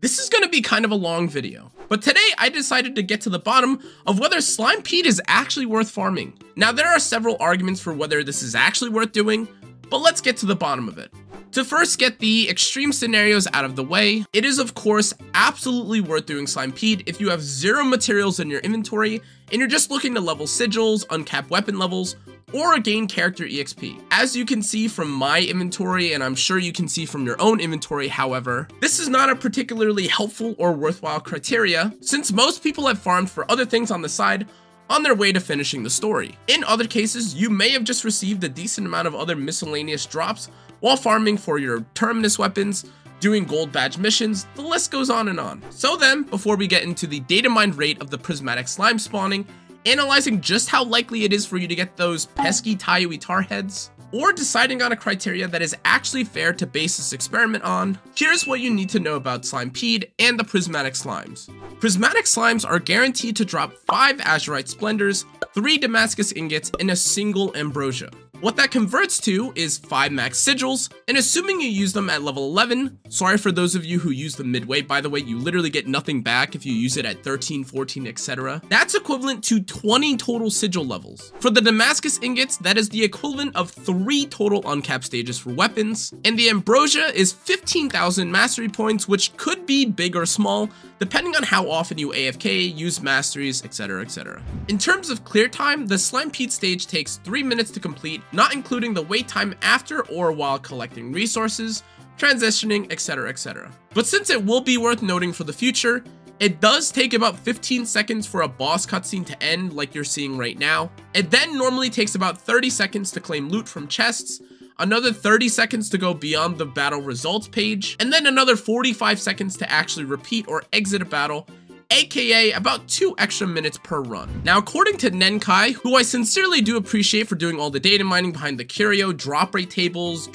This is going to be kind of a long video, but today I decided to get to the bottom of whether Slimepede is actually worth farming. Now there are several arguments for whether this is actually worth doing, but let's get to the bottom of it. To first get the extreme scenarios out of the way, it is of course absolutely worth doing Slimepede if you have 0 materials in your inventory and you're just looking to level sigils, uncap weapon levels, or gain character EXP. As you can see from my inventory, and I'm sure you can see from your own inventory, however, this is not a particularly helpful or worthwhile criteria, since most people have farmed for other things on the side on their way to finishing the story. In other cases, you may have just received a decent amount of other miscellaneous drops while farming for your terminus weapons, doing gold badge missions, the list goes on and on. So then, before we get into the data mined rate of the prismatic slime spawning, analyzing just how likely it is for you to get those pesky Tayui tar heads, or deciding on a criteria that is actually fair to base this experiment on, here's what you need to know about Slimepede and the prismatic slimes. Prismatic slimes are guaranteed to drop 5 azurite splendors, 3 Damascus ingots, and a single ambrosia. What that converts to is 5 max sigils, and assuming you use them at level 11, sorry for those of you who use them midway, by the way, you literally get nothing back if you use it at 13, 14, etc. That's equivalent to 20 total sigil levels. For the Damascus ingots, that is the equivalent of 3 total uncapped stages for weapons, and the ambrosia is 15,000 mastery points, which could be big or small, depending on how often you AFK, use masteries, etc, etc. In terms of clear time, the Slimepede stage takes 3 minutes to complete, not including the wait time after or while collecting resources, transitioning, etc, etc. But since it will be worth noting for the future, it does take about 15 seconds for a boss cutscene to end like you're seeing right now. It then normally takes about 30 seconds to claim loot from chests, another 30 seconds to go beyond the battle results page, and then another 45 seconds to actually repeat or exit a battle, aka about 2 extra minutes per run. Now according to Nenkai, who I sincerely do appreciate for doing all the data mining behind the curio, drop rate tables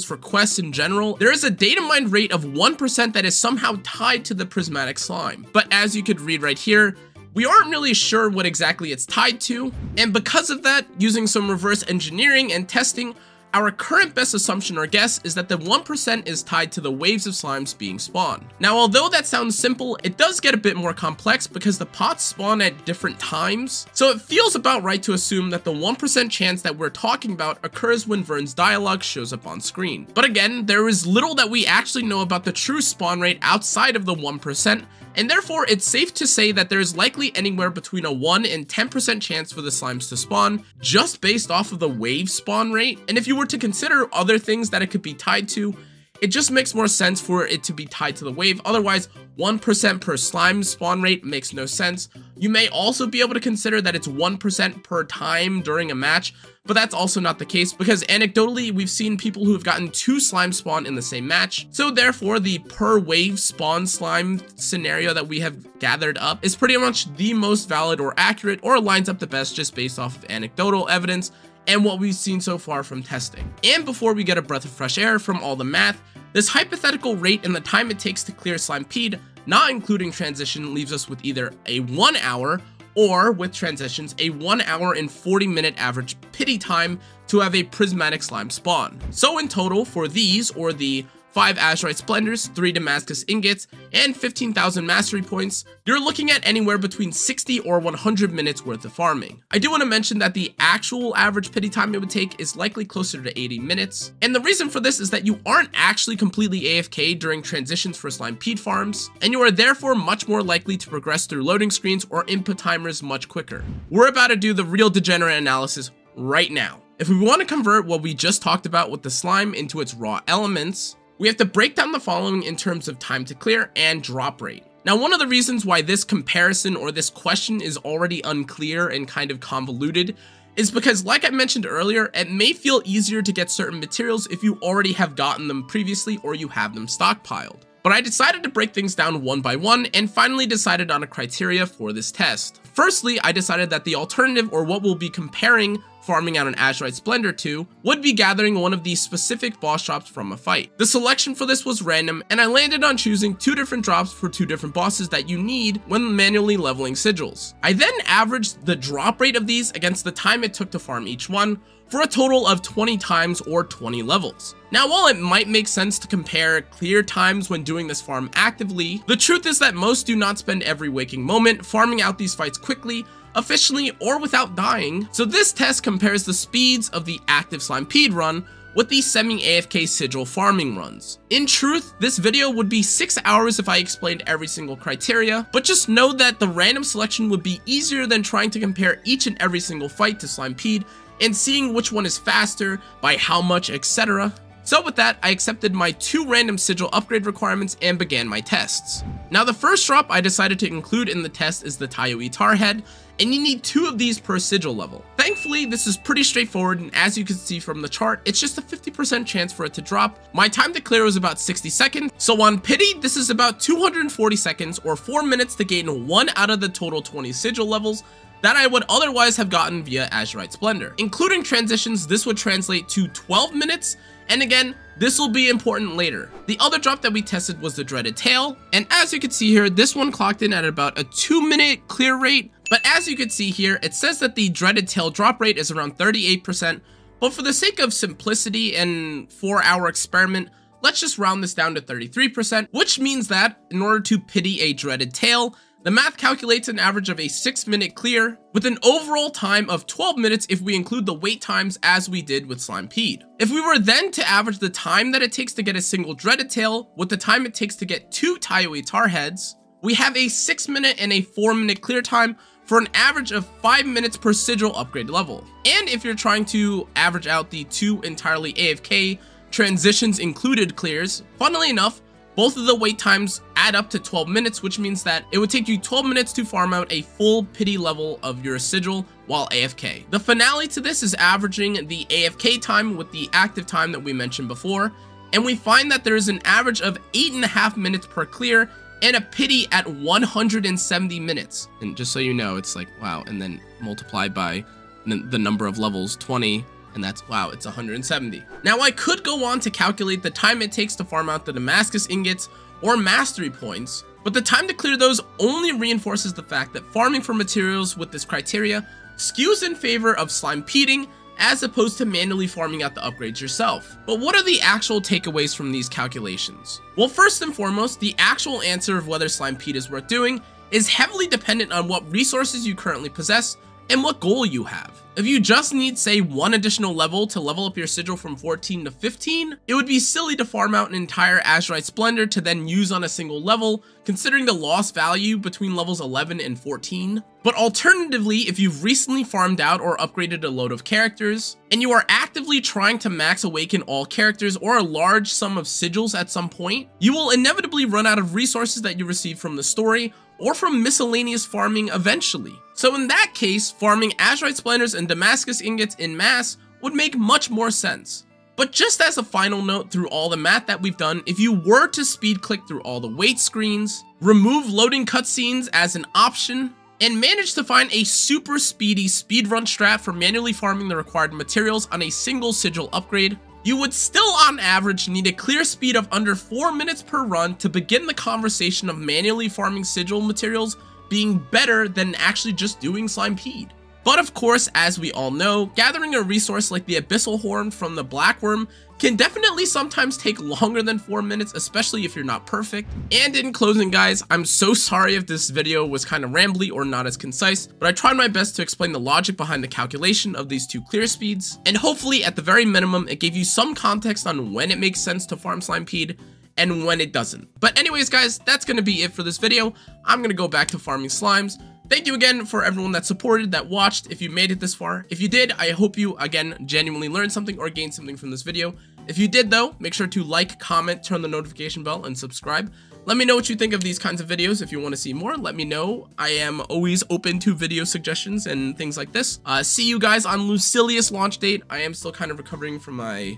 for quests in general, there is a data mine rate of 1% that is somehow tied to the prismatic slime. But as you could read right here, we aren't really sure what exactly it's tied to, and because of that, using some reverse engineering and testing, our current best assumption or guess is that the 1% is tied to the waves of slimes being spawned. Now, although that sounds simple, it does get a bit more complex because the pots spawn at different times, so it feels about right to assume that the 1% chance that we're talking about occurs when Vern's dialogue shows up on screen. But again, there is little that we actually know about the true spawn rate outside of the 1%, and therefore it's safe to say that there is likely anywhere between a 1 and 10% chance for the slimes to spawn, just based off of the wave spawn rate. And if you were to consider other things that it could be tied to, it just makes more sense for it to be tied to the wave. Otherwise, 1% per slime spawn rate makes no sense. You may also be able to consider that it's 1% per time during a match, but that's also not the case because anecdotally, we've seen people who have gotten 2 slime spawn in the same match. So therefore, the per wave spawn slime scenario that we have gathered up is pretty much the most valid or accurate, or lines up the best just based off of anecdotal evidence and what we've seen so far from testing. And before we get a breath of fresh air from all the math, this hypothetical rate and the time it takes to clear Slimepede, not including transition, leaves us with either a 1 hour or, with transitions, a 1 hour and 40 minute average pity time to have a prismatic slime spawn. So in total, for these, or the 5 azurite splendors, 3 Damascus ingots, and 15,000 mastery points, you're looking at anywhere between 60 or 100 minutes worth of farming. I do want to mention that the actual average pity time it would take is likely closer to 80 minutes, and the reason for this is that you aren't actually completely AFK during transitions for Slimepede farms, and you are therefore much more likely to progress through loading screens or input timers much quicker. We're about to do the real degenerate analysis right now. If we want to convert what we just talked about with the slime into its raw elements, we have to break down the following in terms of time to clear and drop rate. Now, one of the reasons why this comparison or this question is already unclear and kind of convoluted is because, like I mentioned earlier, it may feel easier to get certain materials if you already have gotten them previously or you have them stockpiled. But I decided to break things down one by one and finally decided on a criteria for this test. Firstly, I decided that the alternative, or what we'll be comparing farming out an azurite splendor to, would be gathering one of these specific boss drops from a fight. The selection for this was random, and I landed on choosing 2 different drops for 2 different bosses that you need when manually leveling sigils. I then averaged the drop rate of these against the time it took to farm each one, for a total of 20 times or 20 levels. Now, while it might make sense to compare clear times when doing this farm actively, the truth is that most do not spend every waking moment farming out these fights quickly, efficiently, or without dying, so this test compares the speeds of the active Slimpede run with the semi-AFK sigil farming runs. In truth, this video would be 6 hours if I explained every single criteria, but just know that the random selection would be easier than trying to compare each and every single fight to Slimpede and seeing which one is faster, by how much, etc. So with that, I accepted my 2 random sigil upgrade requirements and began my tests. Now the first drop I decided to include in the test is the Taiyuii Tar Head, and you need 2 of these per sigil level. Thankfully, this is pretty straightforward, and as you can see from the chart, it's just a 50% chance for it to drop. My time to clear was about 60 seconds, so on pity, this is about 240 seconds or 4 minutes to gain 1 out of the total 20 sigil levels that I would otherwise have gotten via Azurite Splendor. Including transitions, this would translate to 12 minutes, and again, this will be important later. The other drop that we tested was the Dreaded Tail, and as you can see here, this one clocked in at about a 2-minute clear rate, but as you can see here, it says that the Dreaded Tail drop rate is around 38%, but for the sake of simplicity and 4-hour experiment, let's just round this down to 33%, which means that in order to pity a Dreaded Tail, the math calculates an average of a 6-minute clear with an overall time of 12 minutes if we include the wait times as we did with Slimpede. If we were then to average the time that it takes to get a single Dreaded Tail with the time it takes to get 2 Taiyuii Tar Heads, we have a 6-minute and a 4-minute clear time for an average of 5 minutes per sigil upgrade level. And if you're trying to average out the 2 entirely AFK transitions included clears, funnily enough, both of the wait times add up to 12 minutes, which means that it would take you 12 minutes to farm out a full pity level of your sigil while AFK. The finale to this is averaging the AFK time with the active time that we mentioned before, and we find that there is an average of 8.5 minutes per clear and a pity at 170 minutes. And just so you know, it's like, wow, and then multiplied by the number of levels, 20, and that's, wow, it's 170. Now, I could go on to calculate the time it takes to farm out the Damascus ingots or mastery points, but the time to clear those only reinforces the fact that farming for materials with this criteria skews in favor of Slimpeding as opposed to manually farming out the upgrades yourself. But what are the actual takeaways from these calculations? Well, first and foremost, the actual answer of whether Slimpede is worth doing is heavily dependent on what resources you currently possess and what goal you have. If you just need, say, 1 additional level to level up your sigil from 14 to 15, it would be silly to farm out an entire Azurite Splendor to then use on a single level, considering the lost value between levels 11 and 14. But alternatively, if you've recently farmed out or upgraded a load of characters, and you are actively trying to max awaken all characters or a large sum of sigils at some point, you will inevitably run out of resources that you receive from the story or from miscellaneous farming eventually. So in that case, farming Azurite Splendors and Damascus ingots in mass would make much more sense. But just as a final note through all the math that we've done, if you were to speed click through all the wait screens, remove loading cutscenes as an option, and manage to find a super speedy speedrun strat for manually farming the required materials on a single sigil upgrade, you would still on average need a clear speed of under 4 minutes per run to begin the conversation of manually farming sigil materials being better than actually just doing Slimpede. But of course, as we all know, gathering a resource like the Abyssal Horn from the Blackworm can definitely sometimes take longer than 4 minutes, especially if you're not perfect. And in closing, guys, I'm so sorry if this video was kind of rambly or not as concise, but I tried my best to explain the logic behind the calculation of these 2 clear speeds, and hopefully at the very minimum, it gave you some context on when it makes sense to farm Slimpede and when it doesn't. But anyways, guys, that's gonna be it for this video. I'm gonna go back to farming slimes. Thank you again for everyone that supported, that watched, if you made it this far. If you did, I hope you, again, genuinely learned something or gained something from this video. If you did, though, make sure to like, comment, turn the notification bell, and subscribe. Let me know what you think of these kinds of videos. If you want to see more, let me know. I am always open to video suggestions and things like this. See you guys on Lucilius launch date. I am still kind of recovering from my,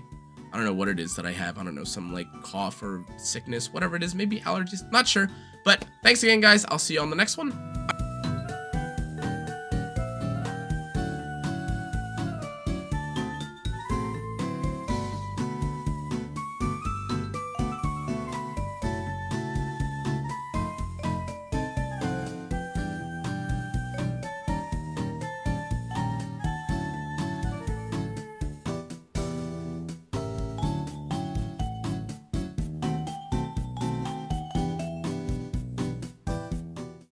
I don't know what it is that I have. I don't know, some like cough or sickness, whatever it is, maybe allergies, not sure. But thanks again, guys. I'll see you on the next one.